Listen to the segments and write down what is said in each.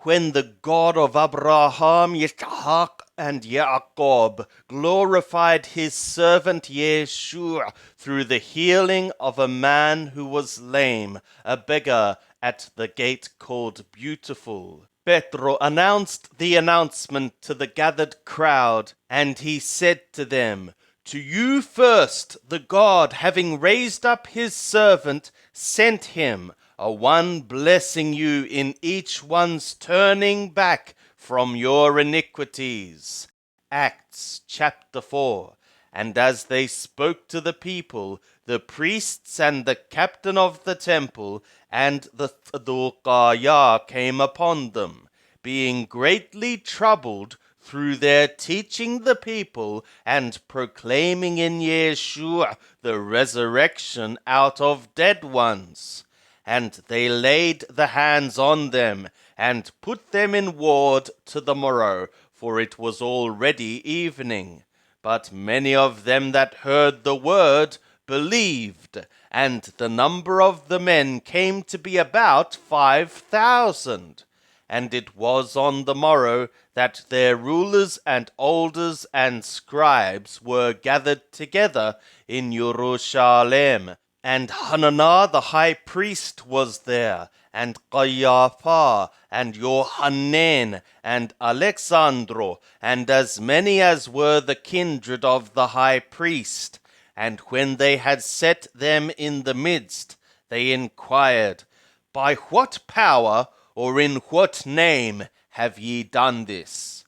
when the God of Abraham, Yitzhak, and Jacob glorified his servant Yeshua through the healing of a man who was lame, a beggar at the gate called Beautiful. Petro announced the announcement to the gathered crowd, and he said to them, "To you first the God, having raised up his servant, sent him, a one blessing you in each one's turning back from your iniquities." Acts chapter 4. And as they spoke to the people, the priests and the captain of the temple and the Saducayah came upon them, being greatly troubled through their teaching the people and proclaiming in Yeshua the resurrection out of dead ones. And they laid the hands on them and put them in ward to the morrow, for it was already evening. But many of them that heard the word believed, and the number of the men came to be about 5,000. And it was on the morrow that their rulers and elders and scribes were gathered together in Jerusalem. And Hananiah the high priest was there, and Caiaphas, and Johanan, and Alexandro, and as many as were the kindred of the high priest. And when they had set them in the midst, they inquired, "By what power, or in what name, have ye done this?"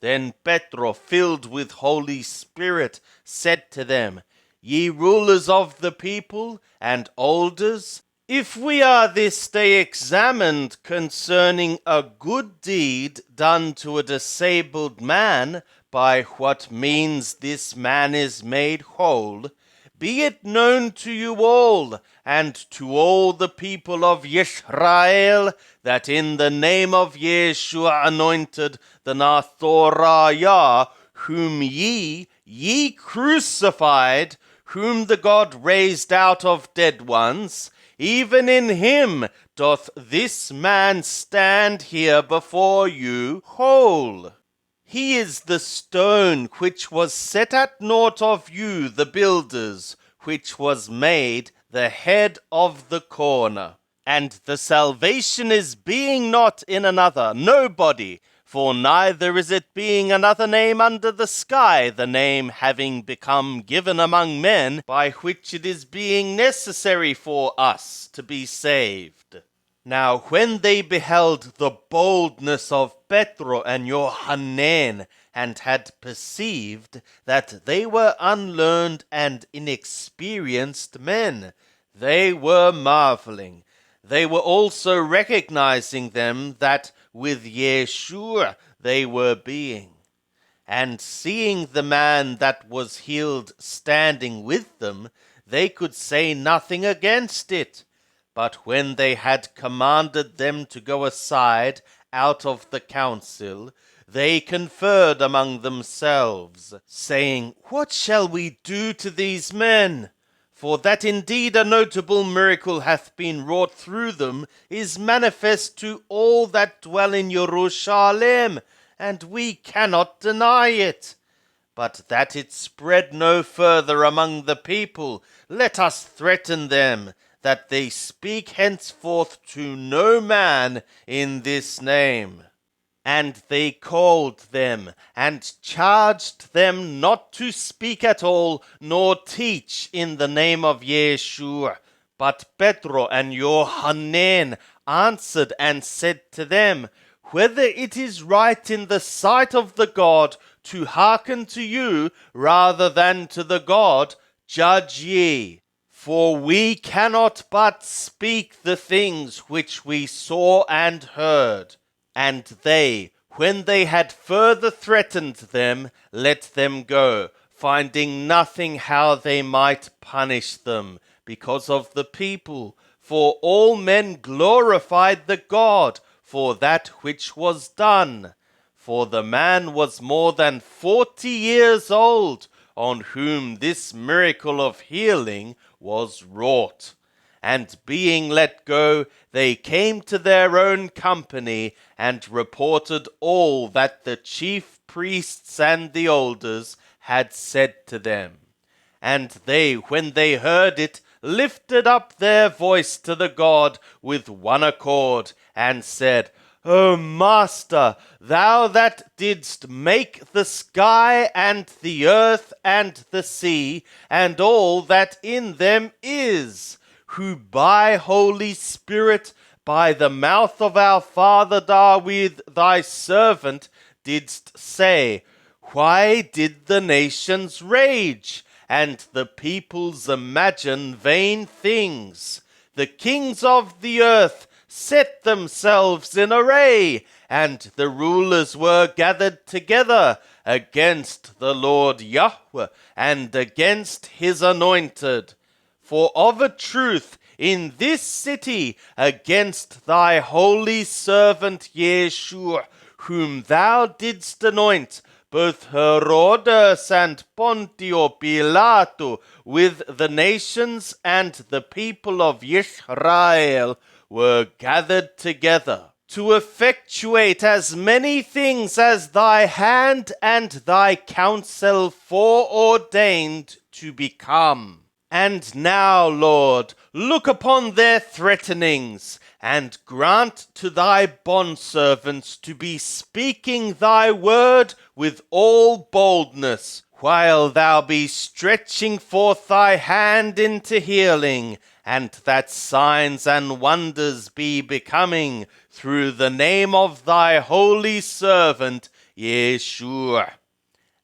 Then Petro, filled with Holy Spirit, said to them, "Ye rulers of the people and elders, if we are this day examined concerning a good deed done to a disabled man, by what means this man is made whole, be it known to you all, and to all the people of Israel, that in the name of Yeshua anointed the Nathorayah, whom ye crucified, whom the God raised out of dead ones, even in him doth this man stand here before you whole. He is the stone which was set at naught of you, the builders, which was made the head of the corner. And the salvation is being not in another, nobody, for neither is it being another name under the sky, the name having become given among men, by which it is being necessary for us to be saved. Now when they beheld the boldness of Petro and Johanan, and had perceived that they were unlearned and inexperienced men, they were marveling. They were also recognizing them that with Yeshua they were being. And seeing the man that was healed standing with them, they could say nothing against it. But when they had commanded them to go aside out of the council, they conferred among themselves, saying, "What shall we do to these men? For that indeed a notable miracle hath been wrought through them is manifest to all that dwell in Jerusalem, and we cannot deny it. But that it spread no further among the people, let us threaten them, that they speak henceforth to no man in this name." And they called them, and charged them not to speak at all, nor teach in the name of Yeshua. But Petro and Johanan answered and said to them, "Whether it is right in the sight of the God to hearken to you rather than to the God, judge ye. For we cannot but speak the things which we saw and heard." And they, when they had further threatened them, let them go, finding nothing how they might punish them, because of the people. For all men glorified the God for that which was done. For the man was more than 40 years old, on whom this miracle of healing was wrought. And being let go, they came to their own company, and reported all that the chief priests and the elders had said to them. And they, when they heard it, lifted up their voice to the God with one accord, and said, O Master, thou that didst make the sky and the earth and the sea, and all that in them is, who by Holy Spirit, by the mouth of our father David, thy servant, didst say, Why did the nations rage, and the peoples imagine vain things? The kings of the earth set themselves in array, and the rulers were gathered together against the Lord Yahweh and against his anointed. For of a truth, in this city, against thy holy servant Yeshua, whom thou didst anoint, both Herodes and Pontio Pilato, with the nations and the people of Israel, were gathered together, to effectuate as many things as thy hand and thy counsel foreordained to become. And now, Lord, look upon their threatenings, and grant to thy bondservants to be speaking thy word with all boldness, while thou be stretching forth thy hand into healing, and that signs and wonders be becoming through the name of thy holy servant Yeshua.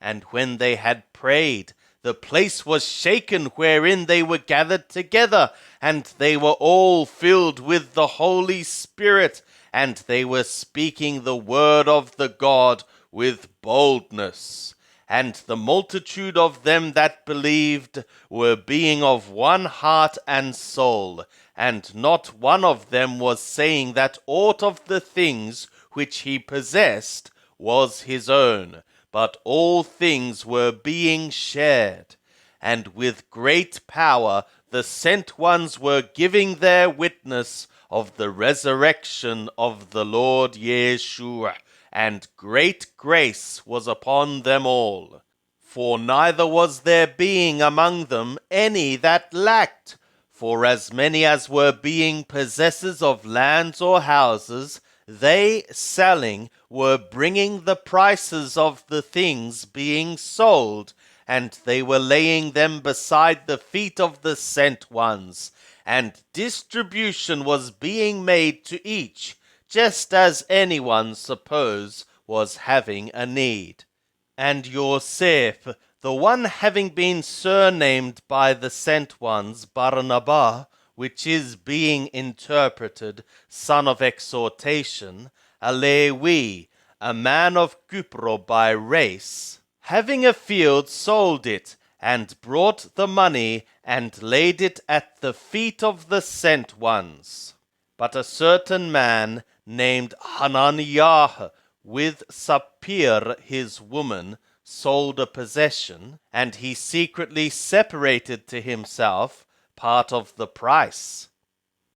And when they had prayed, the place was shaken wherein they were gathered together, and they were all filled with the Holy Spirit, and they were speaking the word of the God with boldness. And the multitude of them that believed were being of one heart and soul, and not one of them was saying that aught of the things which he possessed was his own, but all things were being shared. And with great power the sent ones were giving their witness of the resurrection of the Lord Yeshua, and great grace was upon them all. For neither was there being among them any that lacked, for as many as were being possessors of lands or houses, they, selling, were bringing the prices of the things being sold, and they were laying them beside the feet of the sent ones, and distribution was being made to each, just as anyone suppose was having a need. And Yosef, the one having been surnamed by the sent ones Barnabas, which is being interpreted son of exhortation, a Lewi, a man of Cupro by race, having a field sold it, and brought the money, and laid it at the feet of the sent ones. But a certain man named Hananiah, with Sapphira his woman, sold a possession, and he secretly separated to himself part of the price.